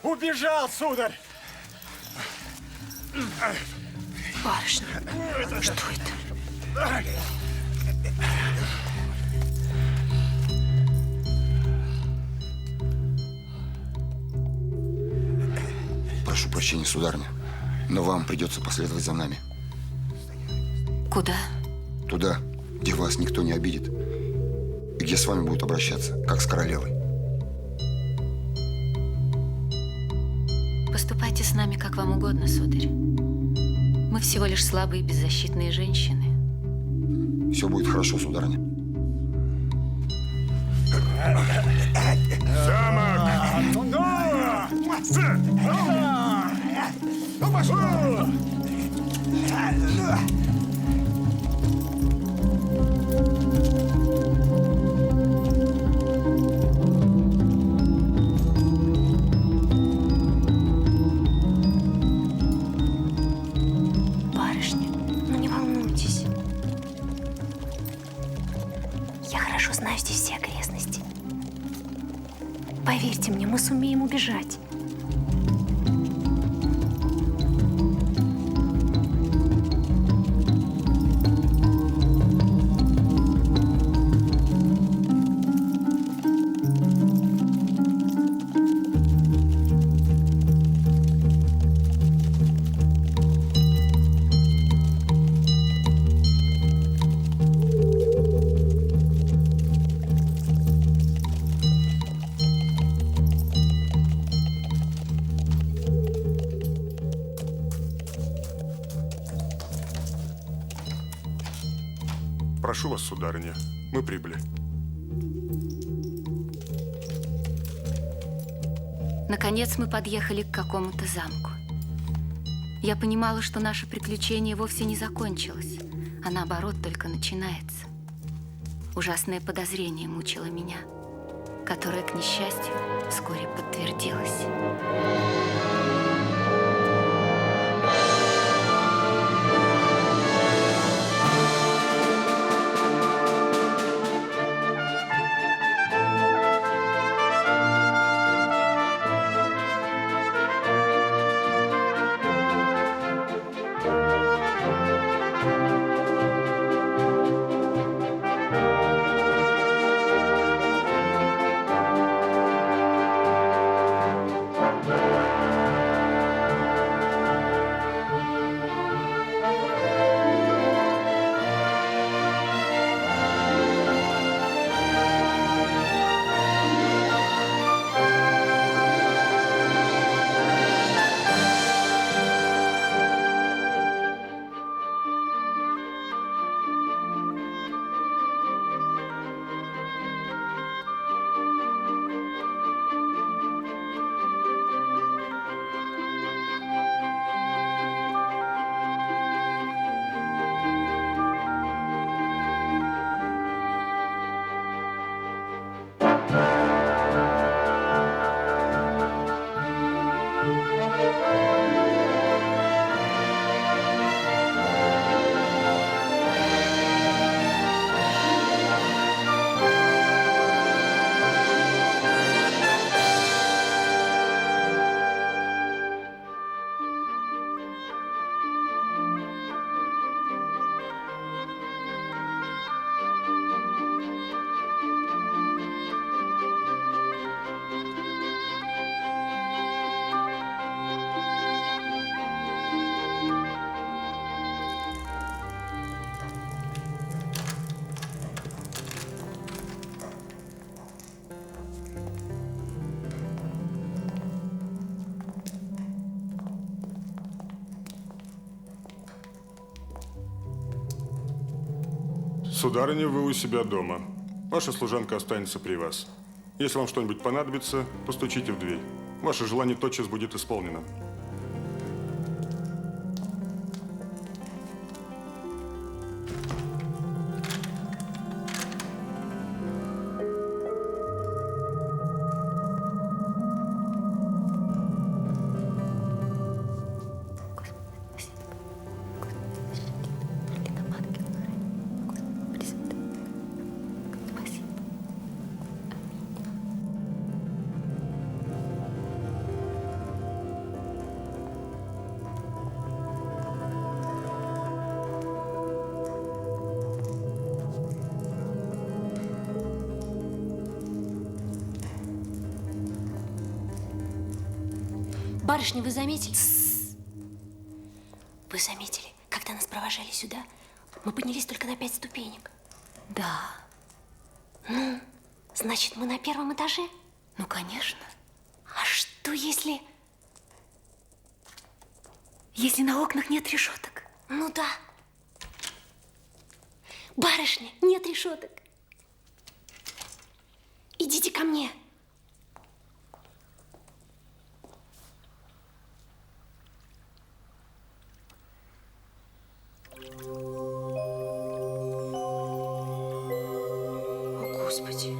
Убежал, сударь! Барышня, что это? Прошу прощения, сударыня, но вам придется последовать за нами. Куда? Туда, где вас никто не обидит. И где с вами будут обращаться, как с королевой. Поступайте с нами как вам угодно, сударь. Мы всего лишь слабые и беззащитные женщины. Все будет хорошо, сударыня. Барышня, ну не волнуйтесь. Я хорошо знаю здесь все окрестности. Поверьте мне, мы сумеем убежать. Прошу вас, сударыня, мы прибыли. Наконец мы подъехали к какому-то замку. Я понимала, что наше приключение вовсе не закончилось, а наоборот только начинается. Ужасное подозрение мучило меня, которое, к несчастью, вскоре подтвердилось. Сударыня, вы у себя дома. Ваша служанка останется при вас. Если вам что-нибудь понадобится, постучите в дверь. Ваше желание тотчас будет исполнено. Барышня, вы заметили? Вы заметили, когда нас провожали сюда, мы поднялись только на 5 ступенек. Да. Ну, значит, мы на 1-м этаже? Ну, конечно. А что если... Если на окнах нет решеток? Ну да. Барышня, нет решеток. Идите ко мне. О, Господи.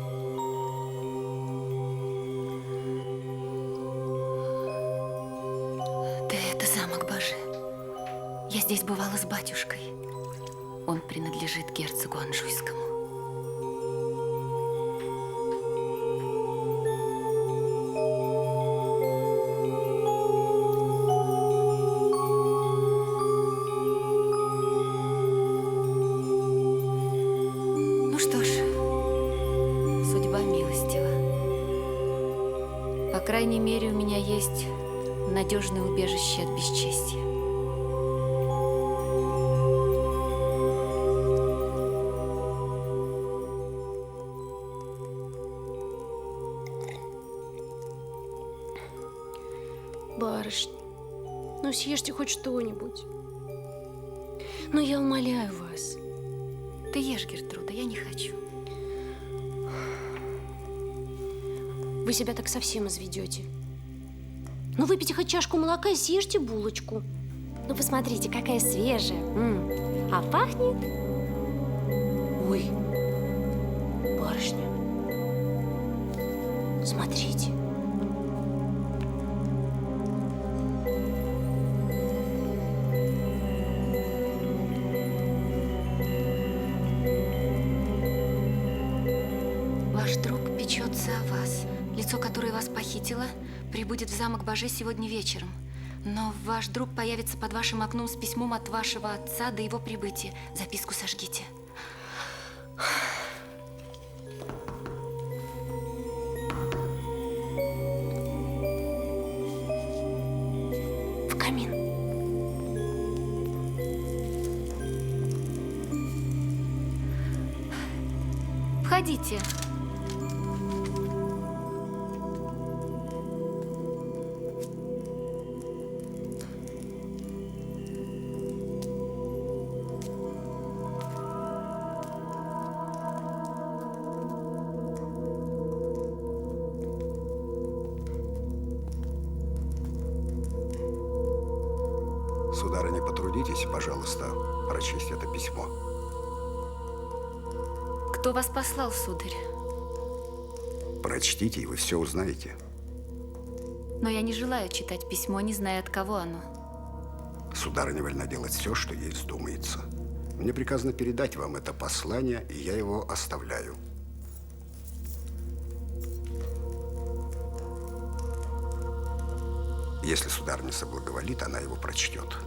Да это замок Бажи. Я здесь бывала с батюшкой. Он принадлежит герцогу Анжуйскому. Ну что ж, судьба милостива. По крайней мере, у меня есть надежное убежище от бесчестия. Барышня, ну съешьте хоть что-нибудь. Ну, я умоляю вас. Ты ешь, Гертруда, я не хочу. Вы себя так совсем изведете. Ну, выпейте хоть чашку молока и съешьте булочку. Ну, посмотрите, какая свежая. А пахнет? Ой, барышня, смотрите. Ваш друг печется о вас. Лицо, которое вас похитило, прибудет в замок Бажи сегодня вечером. Но ваш друг появится под вашим окном с письмом от вашего отца до его прибытия. Записку сожгите. В камин. Входите. Сударыня, потрудитесь, пожалуйста, прочесть это письмо. Кто вас послал, сударь? Прочтите, и вы все узнаете. Но я не желаю читать письмо, не зная, от кого оно. Сударыня вольна делать все, что ей вздумается. Мне приказано передать вам это послание, и я его оставляю. Если сударыня соблаговолит, она его прочтет.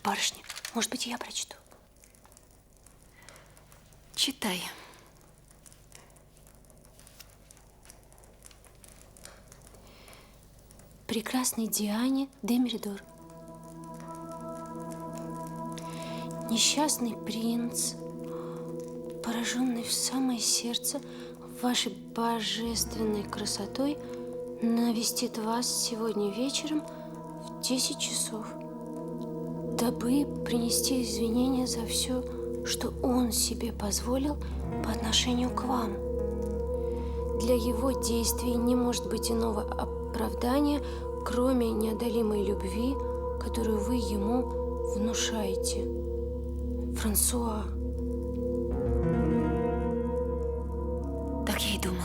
Барышня, может быть, я прочту? Читай. Прекрасной Диане де Меридор. Несчастный принц, пораженный в самое сердце вашей божественной красотой, навестит вас сегодня вечером в 10 часов, дабы принести извинения за все, что он себе позволил по отношению к вам. Для его действий не может быть иного оправдания, кроме неодолимой любви, которую вы ему внушаете. Франсуа. Так я и думала.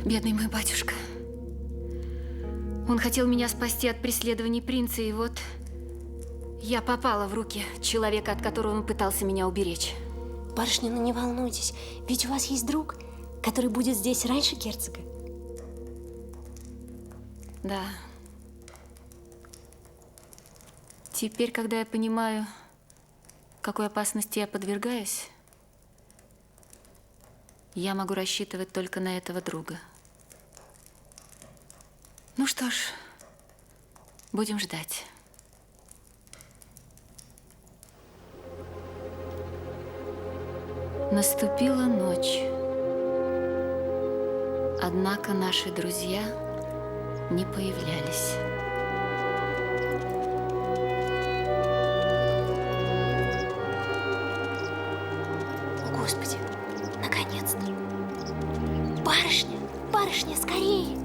Бедный мой батюшка. Он хотел меня спасти от преследований принца, и вот я попала в руки человека, от которого он пытался меня уберечь. Барышня, ну не волнуйтесь, ведь у вас есть друг, который будет здесь раньше герцога. Да. Теперь, когда я понимаю, какой опасности я подвергаюсь, я могу рассчитывать только на этого друга. Ну что ж, будем ждать. Наступила ночь. Однако наши друзья не появлялись. О, Господи, наконец-то. Барышня, барышня, скорее.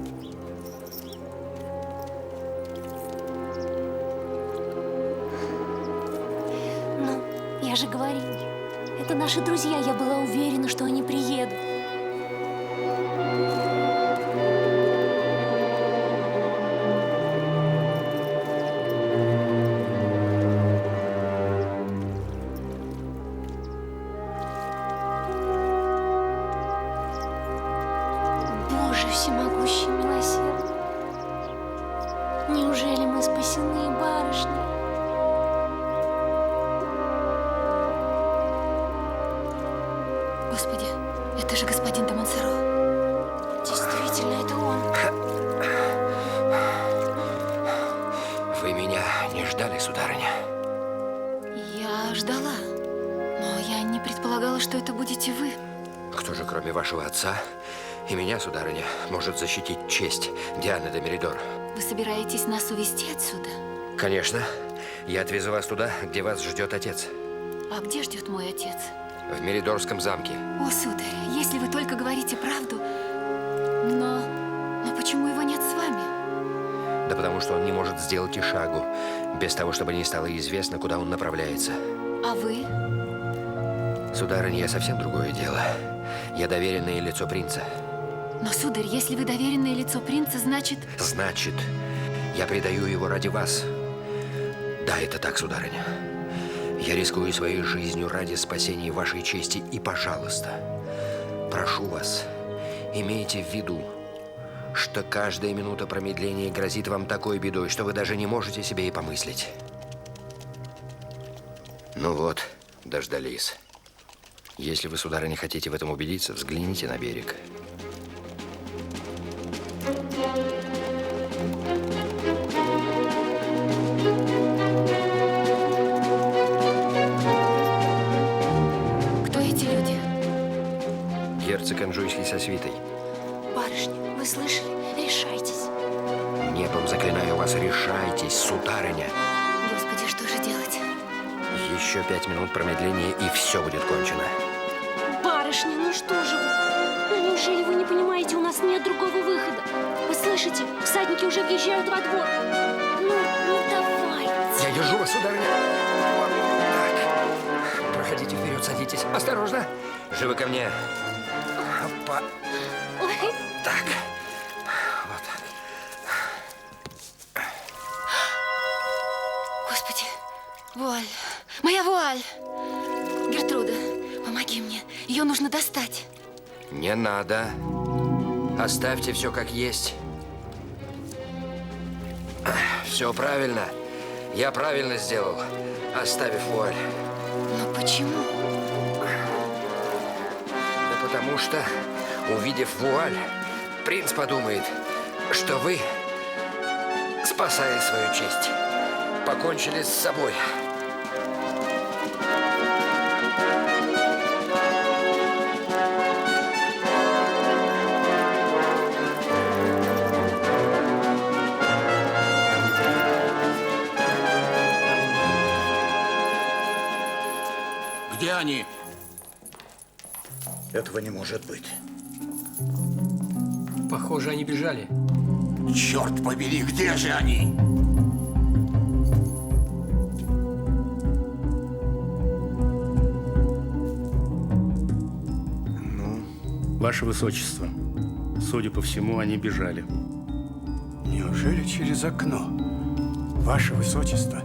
Ну, я же говорила, это наши друзья, я была уверена, что они приедут. Боже всемогущий, милосердный, неужели мы спасены, барышня? Господи, это же господин де Монсоро. Действительно, это он. Вы меня не ждали, сударыня? Я ждала, но я не предполагала, что это будете вы. Кто же, кроме вашего отца и меня, сударыня, может защитить честь Дианы де Меридор? Вы собираетесь нас увезти отсюда? Конечно. Я отвезу вас туда, где вас ждет отец. А где ждет мой отец? В Меридорском замке. О, сударь, если вы только говорите правду, но почему его нет с вами? Да потому что он не может сделать и шагу, без того, чтобы не стало известно, куда он направляется. А вы? Сударыня, я совсем другое дело. Я доверенное лицо принца. Но, сударь, если вы доверенное лицо принца, значит... Значит, я предаю его ради вас. Да, это так, сударыня. Я рискую своей жизнью ради спасения вашей чести. И, пожалуйста, прошу вас, имейте в виду, что каждая минута промедления грозит вам такой бедой, что вы даже не можете себе и помыслить. Ну вот, дождались. Если вы, сударыня, хотите в этом убедиться, взгляните на берег. Кто эти люди? Герцог Анжуйский со свитой. Барышня, вы слышали? Решайтесь. Небом заклинаю вас, решайтесь, сударыня. Господи, что же делать? Еще 5 минут промедления, и все будет кончено. Барышня, ну что же вы? Ну неужели вы не понимаете, у нас нет другого выхода? Вы слышите? Всадники уже въезжают во двор. Ну давайте. Я держу вас, сударыня. Вот так. Проходите вперед, садитесь. Осторожно. Живо ко мне. Опа. Ой, Так. Вот так. Господи, вуаль. Моя вуаль. Гертруда, помоги мне. Ее нужно достать. Не надо. Оставьте все как есть. Все правильно. Я правильно сделал, оставив вуаль. Но почему? Да потому что, увидев вуаль, принц подумает, что вы, спасая свою честь, покончили с собой. Где они? Этого не может быть. Похоже, они бежали. Черт побери, где же они? Ваше Высочество, судя по всему, они бежали. Неужели через окно? Ваше Высочество,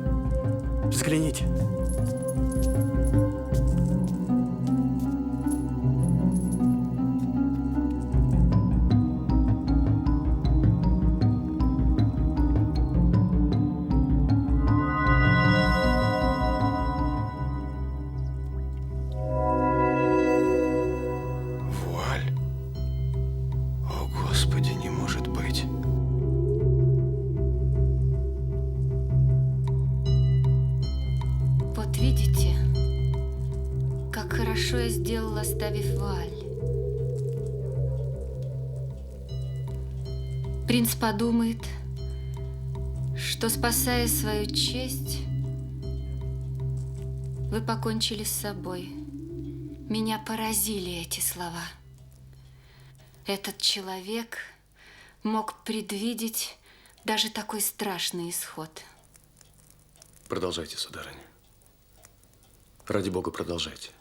взгляните. видите, как хорошо я сделала, оставив Вуаль. Принц подумает, что, спасая свою честь, вы покончили с собой. Меня поразили эти слова. Этот человек мог предвидеть даже такой страшный исход. Продолжайте, сударыня. Ради бога, продолжайте.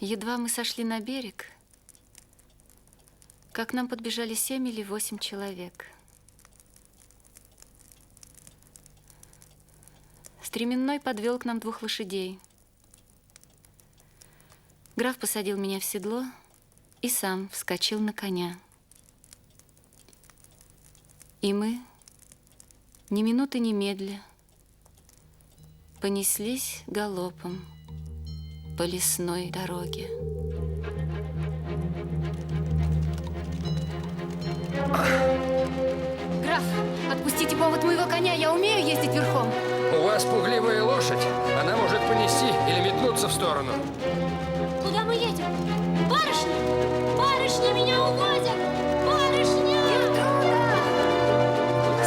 Едва мы сошли на берег, как к нам подбежали 7 или 8 человек. Стременной подвел к нам 2 лошадей. Граф посадил меня в седло и сам вскочил на коня. И мы, ни минуты немедля, понеслись галопом по лесной дороге. Граф, отпустите повод моего коня, я умею ездить верхом. У вас пугливая лошадь. Она может понести или метнуться в сторону. Куда мы едем? Барышня! Барышня, меня уводят! Барышня! Гертруда!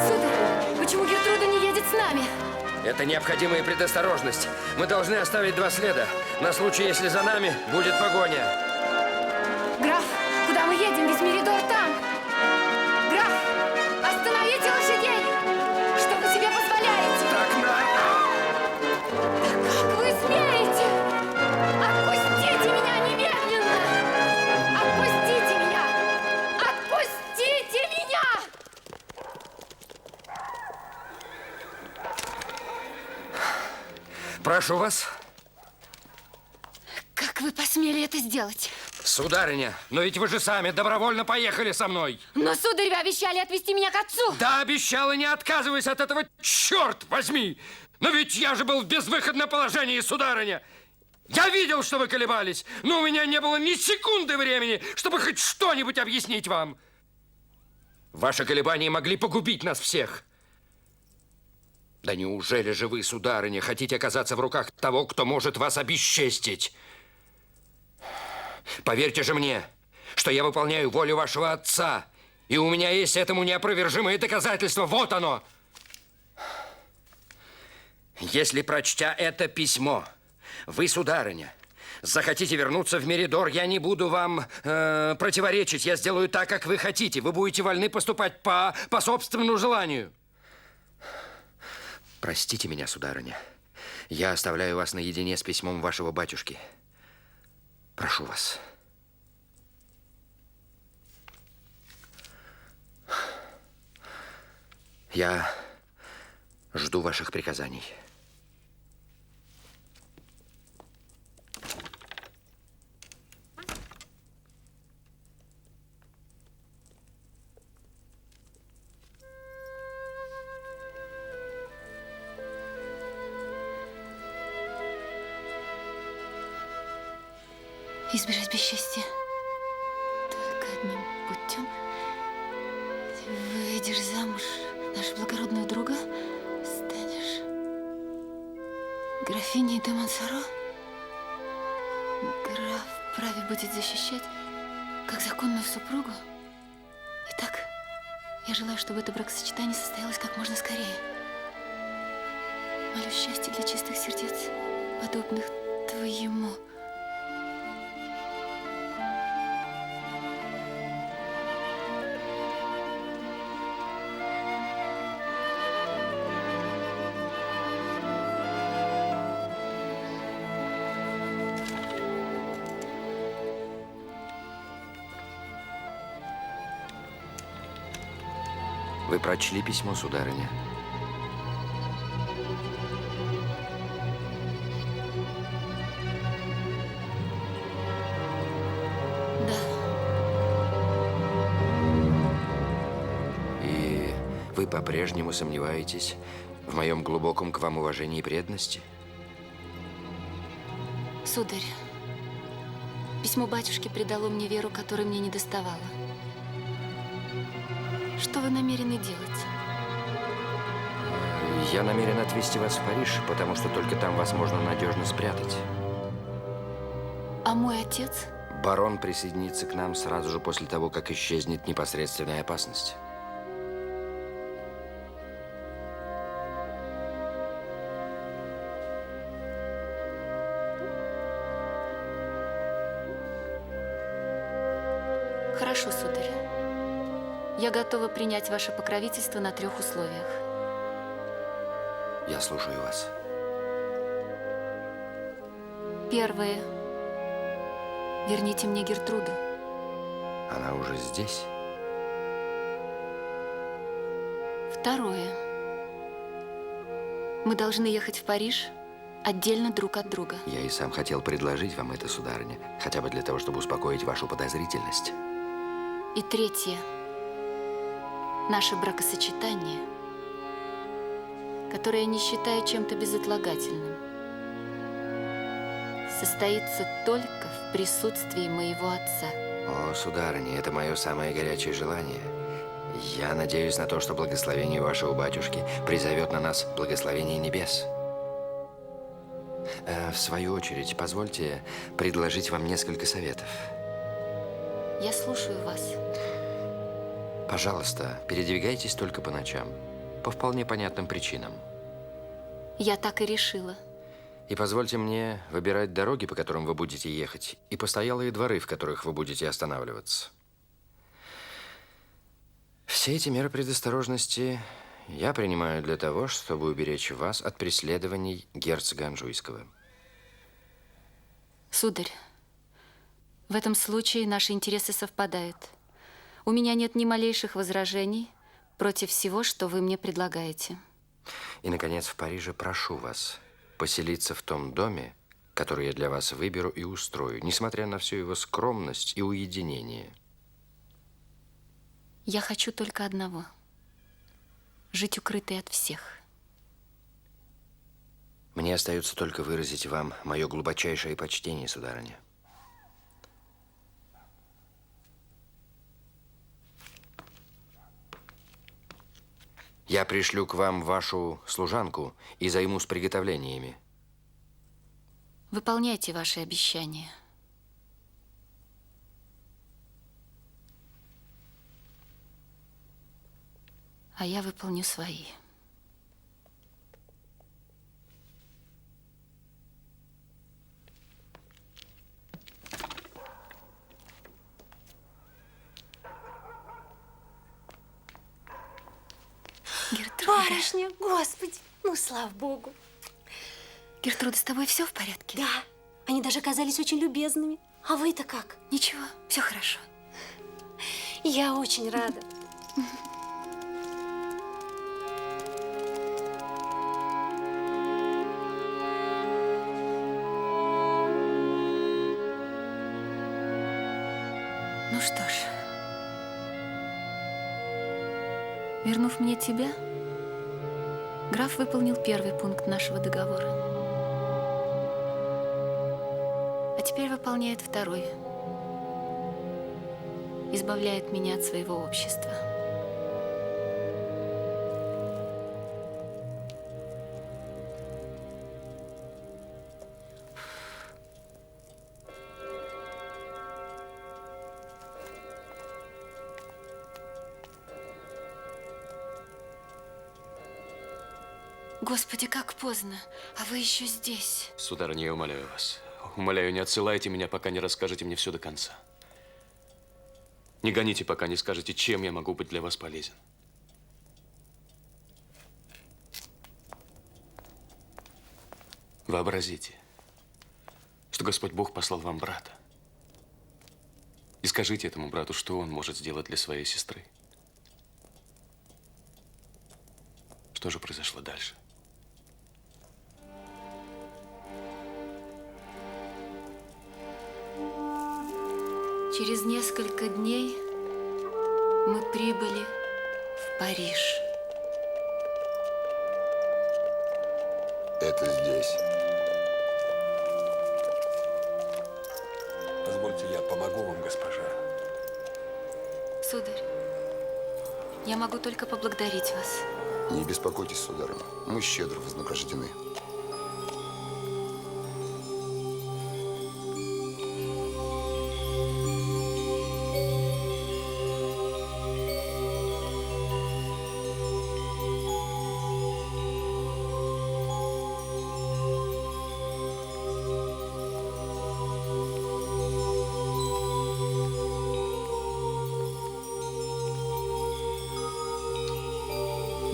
Сударь, почему Гертруда не едет с нами? Это необходимая предосторожность. Мы должны оставить 2 следа, на случай, если за нами будет погоня. Граф, куда мы едем? Ведь Меридор там. Граф, остановите лошадей! Что вы себе позволяете? Так надо! Как вы смеете? Отпустите меня немедленно! Отпустите меня! Отпустите меня! Прошу вас. Как вы посмели это сделать? Сударыня, но ведь вы же сами добровольно поехали со мной. Но, сударь, вы обещали отвезти меня к отцу. Да, обещал и не отказываюсь от этого, черт возьми! Но ведь я же был в безвыходном положении, сударыня. Я видел, что вы колебались, но у меня не было ни секунды времени, чтобы хоть что-нибудь объяснить вам. Ваши колебания могли погубить нас всех. Да неужели же вы, сударыня, хотите оказаться в руках того, кто может вас обесчестить? Поверьте же мне, что я выполняю волю вашего отца, и у меня есть этому неопровержимое доказательство. Вот оно. Если, прочтя это письмо, вы, сударыня, захотите вернуться в Меридор, я не буду вам противоречить. Я сделаю так, как вы хотите. Вы будете вольны поступать по собственному желанию. Простите меня, сударыня. Я оставляю вас наедине с письмом вашего батюшки. Прошу вас. Я жду ваших приказаний. Избежать бесчестья только одним путем. Ты выйдешь замуж нашу благородную друга, станешь графиней де Монсоро. Граф вправе будет защищать как законную супругу. Итак, я желаю, чтобы это бракосочетание состоялось как можно скорее. Молю счастья для чистых сердец, подобных твоему. Вы прочли письмо, сударыня? Да. И вы по-прежнему сомневаетесь в моем глубоком к вам уважении и преданности? Сударь, письмо батюшки придало мне веру, которой мне не доставало. Что вы намерены делать? Я намерен отвезти вас в Париж, потому что только там вас можно надежно спрятать. А мой отец? Барон присоединится к нам сразу же после того, как исчезнет непосредственная опасность. Хорошо, сударь. Я готова принять ваше покровительство на 3 условиях. Я слушаю вас. Первое. Верните мне Гертруду. Она уже здесь? Второе. Мы должны ехать в Париж отдельно друг от друга. Я и сам хотел предложить вам это, сударыня, хотя бы для того, чтобы успокоить вашу подозрительность. И третье. Наше бракосочетание, которое я не считаю чем-то безотлагательным, состоится только в присутствии моего отца. О, сударыня, это мое самое горячее желание. Я надеюсь на то, что благословение вашего батюшки призовет на нас благословение небес. В свою очередь, позвольте предложить вам несколько советов. Я слушаю вас. Пожалуйста, передвигайтесь только по ночам. По вполне понятным причинам. Я так и решила. И позвольте мне выбирать дороги, по которым вы будете ехать, и постоялые дворы, в которых вы будете останавливаться. Все эти меры предосторожности я принимаю для того, чтобы уберечь вас от преследований герцога Анжуйского. Сударь, в этом случае наши интересы совпадают. У меня нет ни малейших возражений против всего, что вы мне предлагаете. И, наконец, в Париже прошу вас поселиться в том доме, который я для вас выберу и устрою, несмотря на всю его скромность и уединение. Я хочу только одного – жить укрытой от всех. Мне остается только выразить вам мое глубочайшее почтение, сударыня. Я пришлю к вам вашу служанку и займусь приготовлениями. Выполняйте ваши обещания. А я выполню свои. Гертруда. Барышня, господи, ну, слава богу. Гертруда, с тобой все в порядке? Да, они даже казались очень любезными. А вы-то как? Ничего, все хорошо. Я очень рада. Ну что ж, вернув мне тебя, граф выполнил первый пункт нашего договора. А теперь выполняет второй. Избавляет меня от своего общества. Господи, как поздно, а вы еще здесь. Сударыня, я умоляю вас. Умоляю, не отсылайте меня, пока не расскажете мне все до конца. Не гоните, пока не скажете, чем я могу быть для вас полезен. Вообразите, что Господь Бог послал вам брата. И скажите этому брату, что он может сделать для своей сестры. Что же произошло дальше? Через несколько дней мы прибыли в Париж. Это здесь. Позвольте, я помогу вам, госпожа. Сударь, я могу только поблагодарить вас. Не беспокойтесь, сударыня. Мы щедро вознаграждены.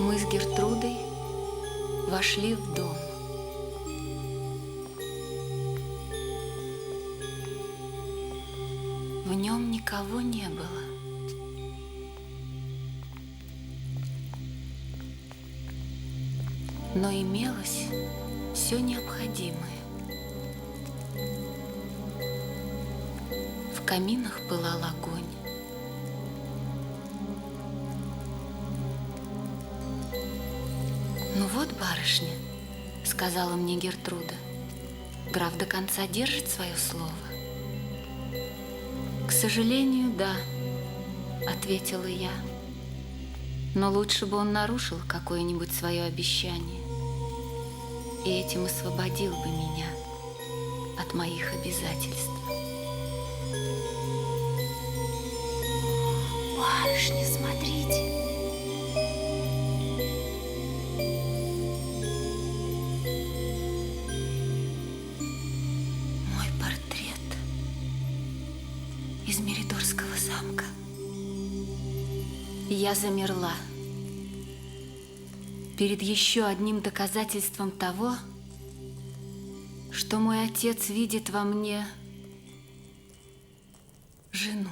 Мы с Гертрудой вошли в дом. В нем никого не было. Но имелось все необходимое. В каминах пылал огонь. «Ну вот, барышня», — сказала мне Гертруда, — «граф до конца держит свое слово». «К сожалению, да», — ответила я. «Но лучше бы он нарушил какое-нибудь свое обещание и этим освободил бы меня от моих обязательств». Барышня, смотрите. Из Меридорского замка. Я замерла перед еще одним доказательством того, что мой отец видит во мне жену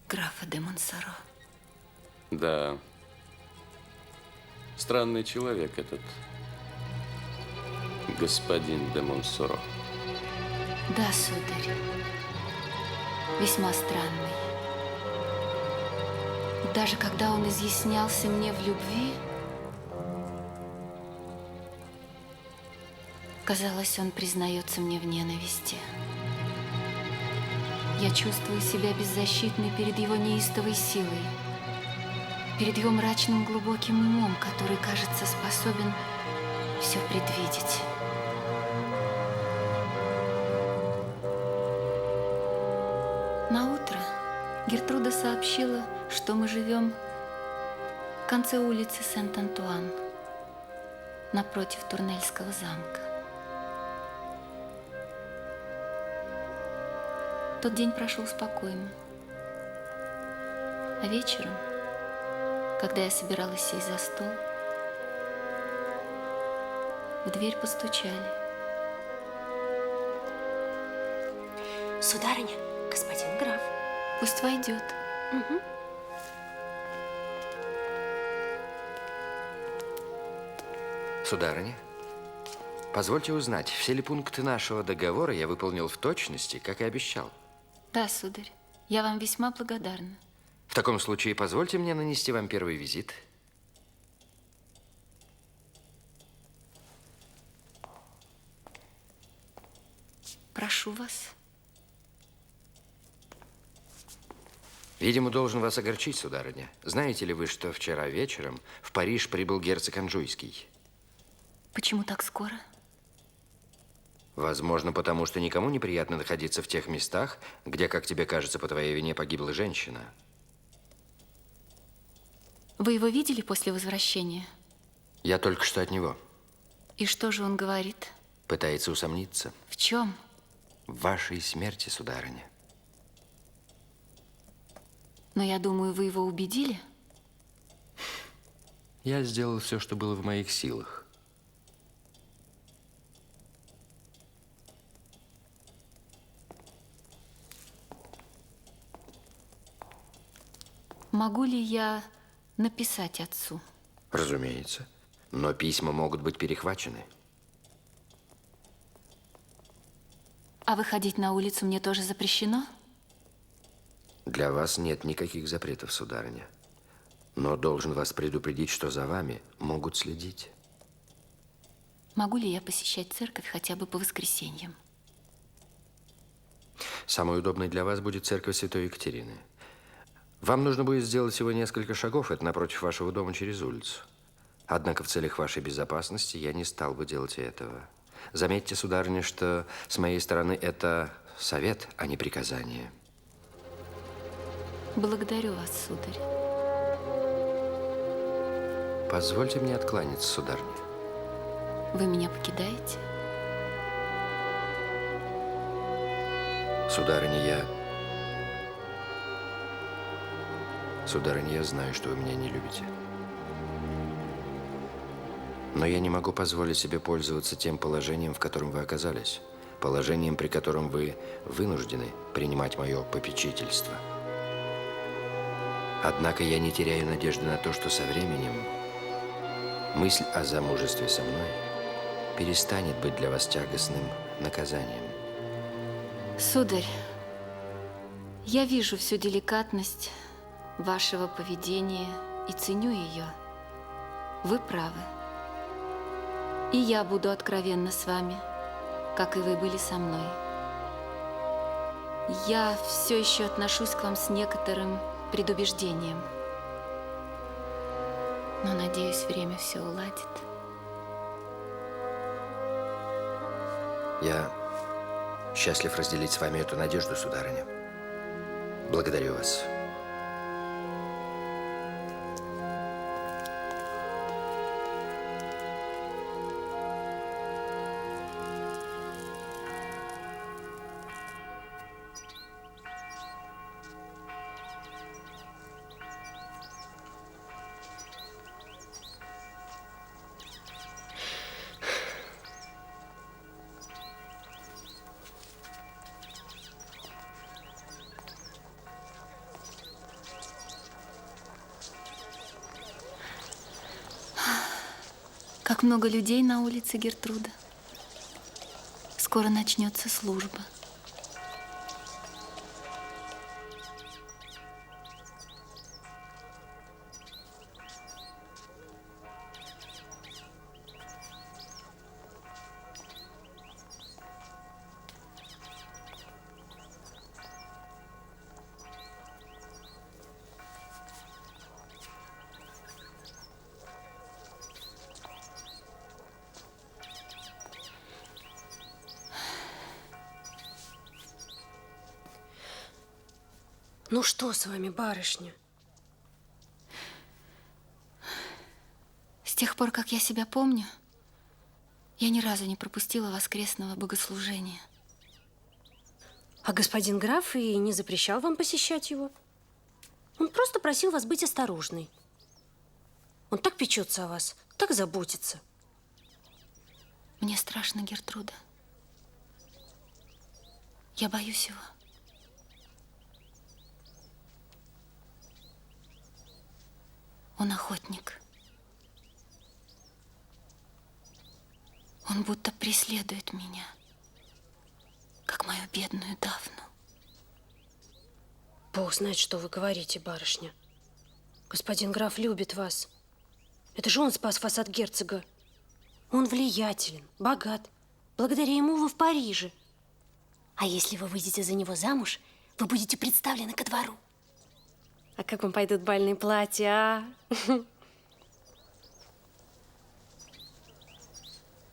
графа де Монсоро. Да. Странный человек этот господин де Монсоро. Да, сударь. Весьма странный. Даже когда он изъяснялся мне в любви, казалось, он признается мне в ненависти. Я чувствую себя беззащитной перед его неистовой силой, перед его мрачным глубоким умом, который, кажется, способен все предвидеть. Наутро Гертруда сообщила, что мы живем в конце улицы Сент-Антуан, напротив Турнельского замка. Тот день прошел спокойно. А вечером, когда я собиралась сесть за стол, в дверь постучали. Сударыня, господин граф. Пусть войдет. Угу. Сударыня, позвольте узнать, все ли пункты нашего договора я выполнил в точности, как и обещал? Да, сударь, я вам весьма благодарна. В таком случае позвольте мне нанести вам первый визит. Прошу вас. Видимо, должен вас огорчить, сударыня. Знаете ли вы, что вчера вечером в Париж прибыл герцог Анжуйский? Почему так скоро? Возможно, потому что никому не приятно находиться в тех местах, где, как тебе кажется, по твоей вине погибла женщина. Вы его видели после возвращения? Я только что от него. И что же он говорит? Пытается усомниться. В чем? В вашей смерти, сударыня. Но я думаю, вы его убедили? Я сделал все, что было в моих силах. Могу ли я написать отцу? Разумеется. Но письма могут быть перехвачены. А выходить на улицу мне тоже запрещено? Для вас нет никаких запретов, сударыня. Но должен вас предупредить, что за вами могут следить. Могу ли я посещать церковь хотя бы по воскресеньям? Самой удобной для вас будет церковь Святой Екатерины. Вам нужно будет сделать всего несколько шагов, это напротив вашего дома через улицу. Однако в целях вашей безопасности я не стал бы делать этого. Заметьте, сударыня, что с моей стороны это совет, а не приказание. Благодарю вас, сударь. Позвольте мне откланяться, сударыня. Вы меня покидаете? Сударыня, я знаю, что вы меня не любите. Но я не могу позволить себе пользоваться тем положением, в котором вы оказались. Положением, при котором вы вынуждены принимать мое попечительство. Однако я не теряю надежды на то, что со временем мысль о замужестве со мной перестанет быть для вас тягостным наказанием. Сударь, я вижу всю деликатность вашего поведения и ценю ее. Вы правы. И я буду откровенна с вами, как и вы были со мной. Я все еще отношусь к вам с некоторым предубеждением. Но, надеюсь, время все уладит. Я счастлив разделить с вами эту надежду, сударыня. Благодарю вас. Как много людей на улице, Гертруда. Скоро начнется служба. Ну что с вами, барышня? С тех пор, как я себя помню, я ни разу не пропустила воскресного богослужения. А господин граф и не запрещал вам посещать его? Он просто просил вас быть осторожной. Он так печется о вас, так заботится. Мне страшно, Гертруда. Я боюсь его. Он охотник. Он будто преследует меня, как мою бедную Дафну. Бог знает, что вы говорите, барышня. Господин граф любит вас. Это же он спас вас от герцога. Он влиятелен, богат. Благодаря ему вы в Париже. А если вы выйдете за него замуж, вы будете представлены ко двору. А как вам пойдут бальные платья, а?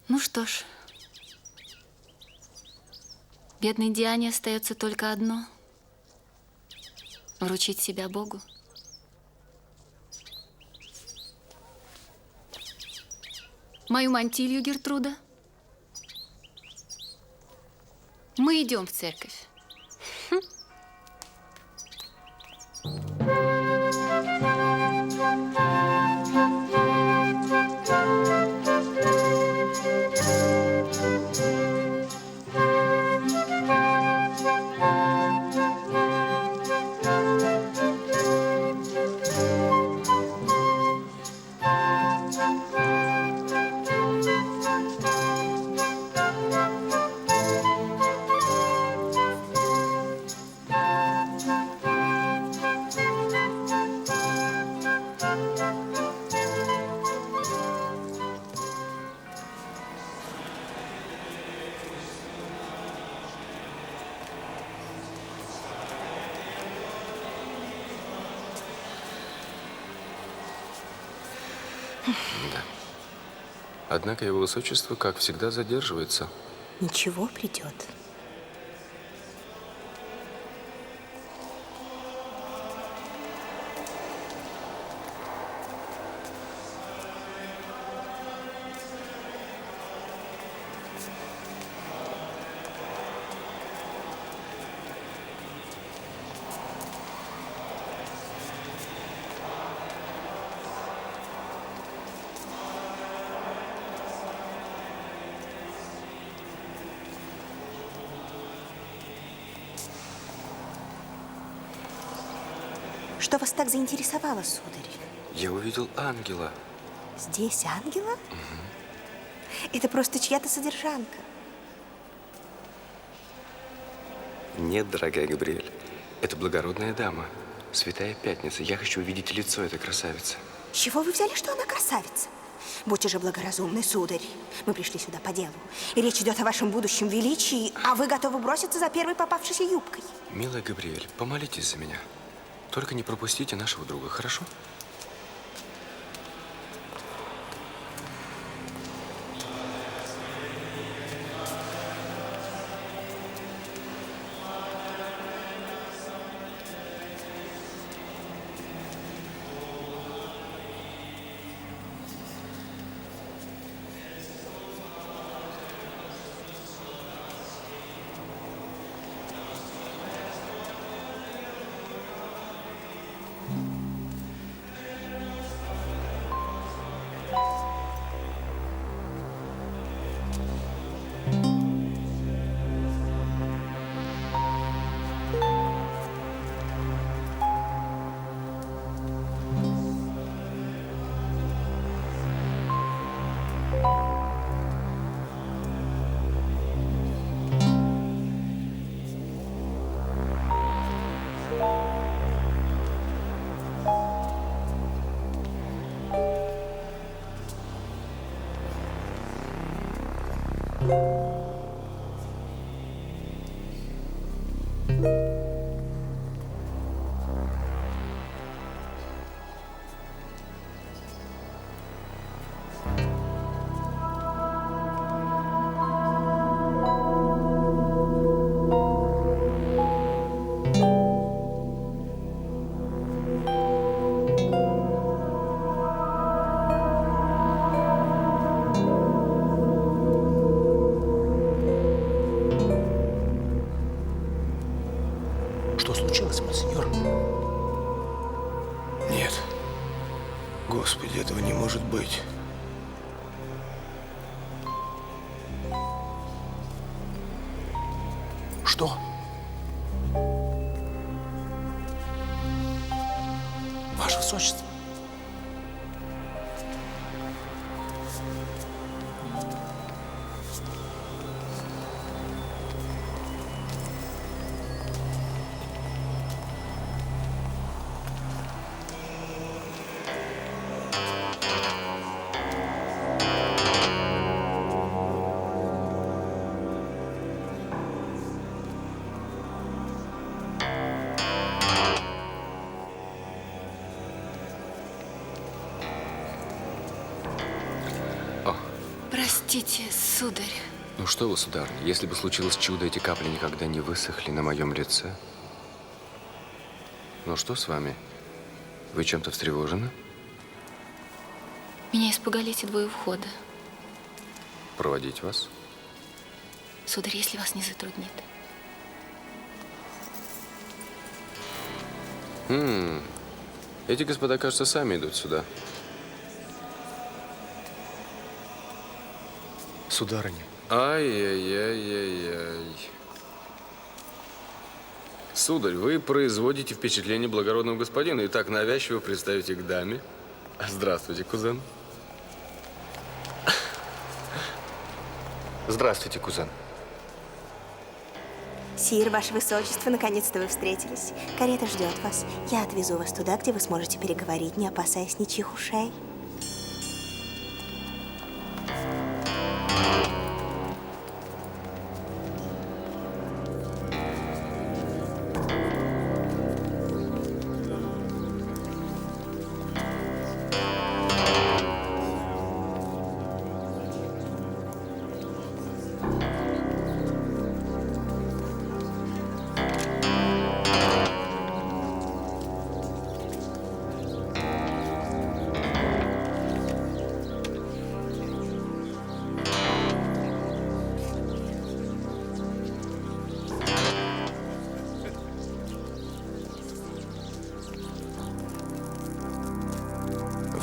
Ну что ж, бедной Диане остается только одно – вручить себя Богу. Мою мантилью, Гертруда. Мы идем в церковь. Однако его высочество, как всегда, задерживается. Ничего, придет. Что вас так заинтересовало, сударь? Я увидел ангела. Здесь ангела? Это просто чья-то содержанка. Нет, дорогая Габриэль, это благородная дама. Святая Пятница. Я хочу увидеть лицо этой красавицы. С чего вы взяли, что она красавица? Будьте же благоразумны, сударь. Мы пришли сюда по делу. И речь идет о вашем будущем величии, а вы готовы броситься за первой попавшейся юбкой. Милая Габриэль, помолитесь за меня. Только не пропустите нашего друга, хорошо? Что случилось, монсеньор? Нет. Господи, этого не может быть. Что? Ваше высочество. Простите, сударь. Ну что вы, сударыня, если бы случилось чудо, эти капли никогда не высохли на моем лице. Ну что с вами? Вы чем-то встревожены? Меня испугали эти двое у входа. Проводить вас? Сударь, если вас не затруднит. Эти господа, кажется, сами идут сюда. Сударыня. Ай-яй-яй-яй-яй. Сударь, вы производите впечатление благородного господина и так навязчиво представите к даме. Здравствуйте, кузен. Здравствуйте, кузен. Сир, ваше высочество, наконец-то вы встретились. Карета ждет вас. Я отвезу вас туда, где вы сможете переговорить, не опасаясь ничьих ушей.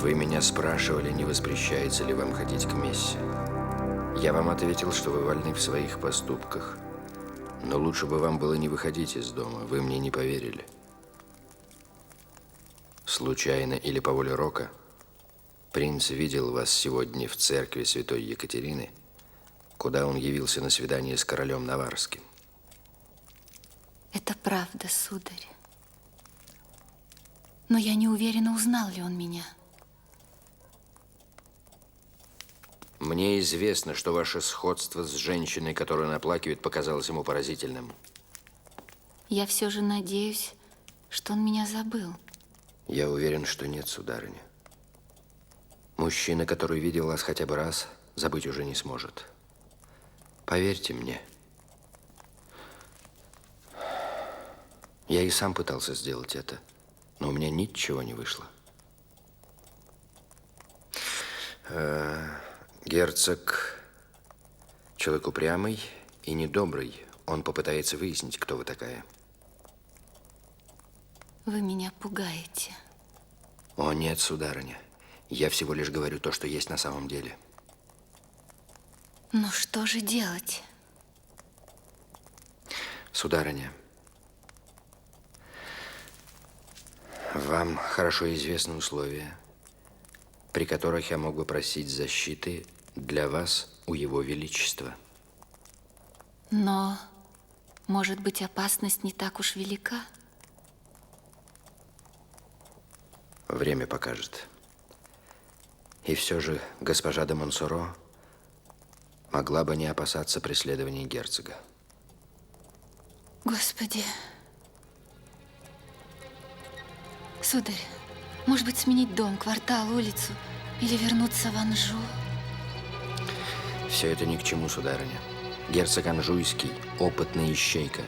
Вы меня спрашивали, не воспрещается ли вам ходить к мессе. Я вам ответил, что вы вольны в своих поступках. Но лучше бы вам было не выходить из дома. Вы мне не поверили. Случайно или по воле рока, принц видел вас сегодня в церкви святой Екатерины, куда он явился на свидание с королем Наварским. Это правда, сударь. Но я не уверена, узнал ли он меня. Мне известно, что ваше сходство с женщиной, которую он оплакивает, показалось ему поразительным. Я все же надеюсь, что он меня забыл. Я уверен, что нет, сударыня. Мужчина, который видел вас хотя бы раз, забыть уже не сможет. Поверьте мне. Я и сам пытался сделать это, но у меня ничего не вышло. Герцог человек упрямый и недобрый. Он попытается выяснить, кто вы такая. Вы меня пугаете. О, нет, сударыня. Я всего лишь говорю то, что есть на самом деле. Ну что же делать? Сударыня, вам хорошо известны условия, при которых я мог бы просить защиты для вас у Его Величества. Но, может быть, опасность не так уж велика? Время покажет. И все же госпожа де Монсоро могла бы не опасаться преследования герцога. Господи. Сударь, может быть, сменить дом, квартал, улицу или вернуться в Анжу? Все это ни к чему, сударыня. Герцог Анжуйский – опытный ищейка.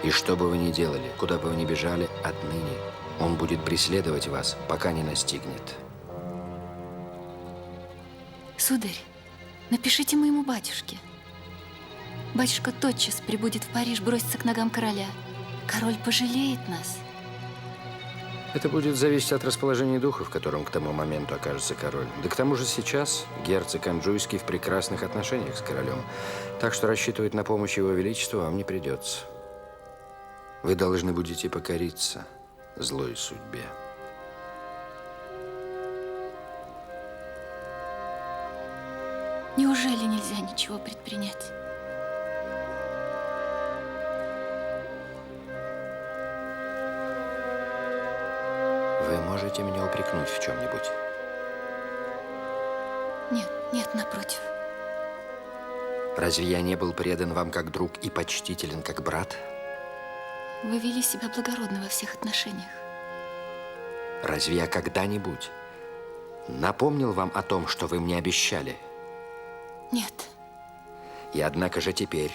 И что бы вы ни делали, куда бы вы ни бежали, отныне он будет преследовать вас, пока не настигнет. Сударь, напишите моему батюшке. Батюшка тотчас прибудет в Париж, бросится к ногам короля. Король пожалеет нас. Это будет зависеть от расположения духа, в котором к тому моменту окажется король. Да к тому же сейчас герцог Анжуйский в прекрасных отношениях с королем. Так что рассчитывать на помощь Его Величества вам не придется. Вы должны будете покориться злой судьбе. Неужели нельзя ничего предпринять? Вы можете меня упрекнуть в чем-нибудь? Нет, нет, напротив. Разве я не был предан вам как друг и почтителен как брат? Вы вели себя благородно во всех отношениях. Разве я когда-нибудь напомнил вам о том, что вы мне обещали? Нет. И однако же теперь,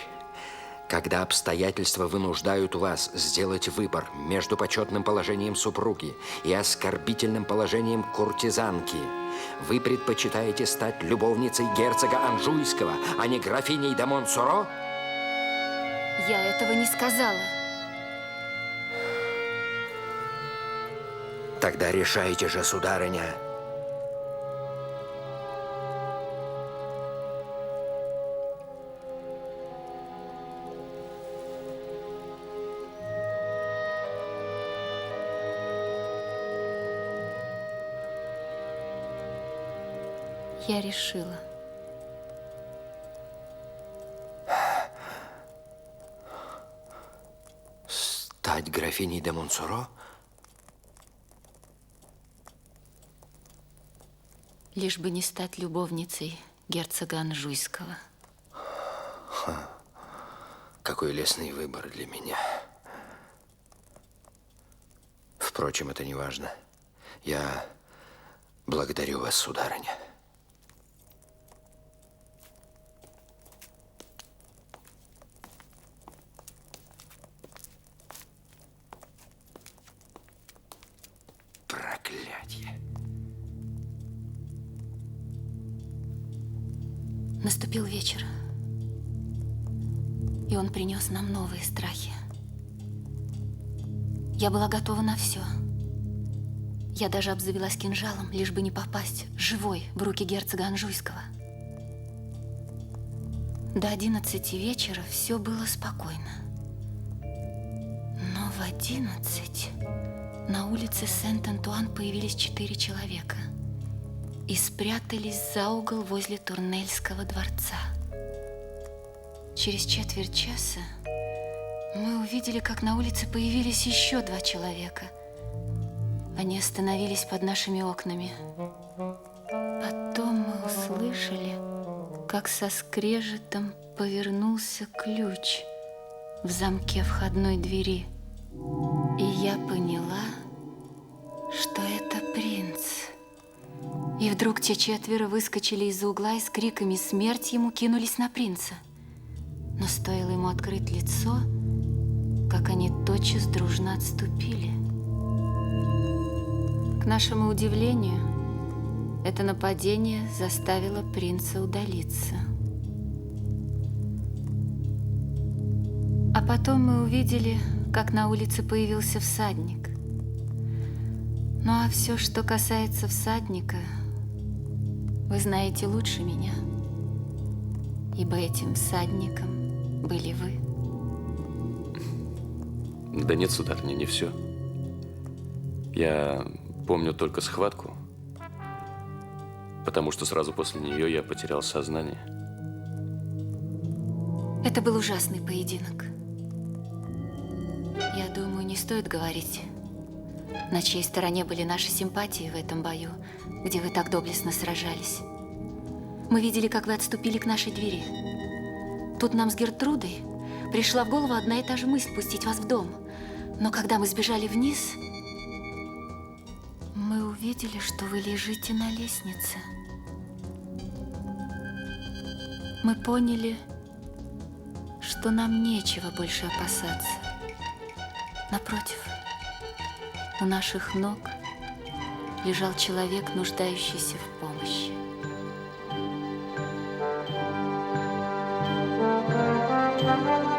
когда обстоятельства вынуждают вас сделать выбор между почетным положением супруги и оскорбительным положением куртизанки, вы предпочитаете стать любовницей герцога Анжуйского, а не графиней де Монсоро? Я этого не сказала. Тогда решайте же, сударыня. Я решила. Стать графиней де Монсоро? Лишь бы не стать любовницей герцога Анжуйского. Какой лестный выбор для меня. Впрочем, это не важно. Я благодарю вас, сударыня. Проклятье. Наступил вечер, и он принес нам новые страхи. Я была готова на все. Я даже обзавелась кинжалом, лишь бы не попасть живой в руки герцога Анжуйского. До 11 вечера все было спокойно. Но в 11 на улице Сент-Антуан появились 4 человека и спрятались за угол возле Турнельского дворца. Через четверть часа мы увидели, как на улице появились еще 2 человека. Они остановились под нашими окнами. Потом мы услышали, как со скрежетом повернулся ключ в замке входной двери. И я поняла, что это принц. И вдруг те 4 выскочили из-за угла и с криками «Смерть ему!» кинулись на принца. Но стоило ему открыть лицо, как они тотчас дружно отступили. К нашему удивлению, это нападение заставило принца удалиться. А потом мы увидели, как на улице появился всадник. Ну а все, что касается всадника, вы знаете лучше меня, ибо этим всадником были вы. Да нет, сударыня, не все. Я помню только схватку, потому что сразу после нее я потерял сознание. Это был ужасный поединок. Я думаю, не стоит говорить, на чьей стороне были наши симпатии в этом бою, где вы так доблестно сражались. Мы видели, как вы отступили к нашей двери. Тут нам с Гертрудой пришла в голову одна и та же мысль пустить вас в дом. Но когда мы сбежали вниз, мы увидели, что вы лежите на лестнице. Мы поняли, что нам нечего больше опасаться. Напротив, у наших ног лежал человек, нуждающийся в помощи. Thank you.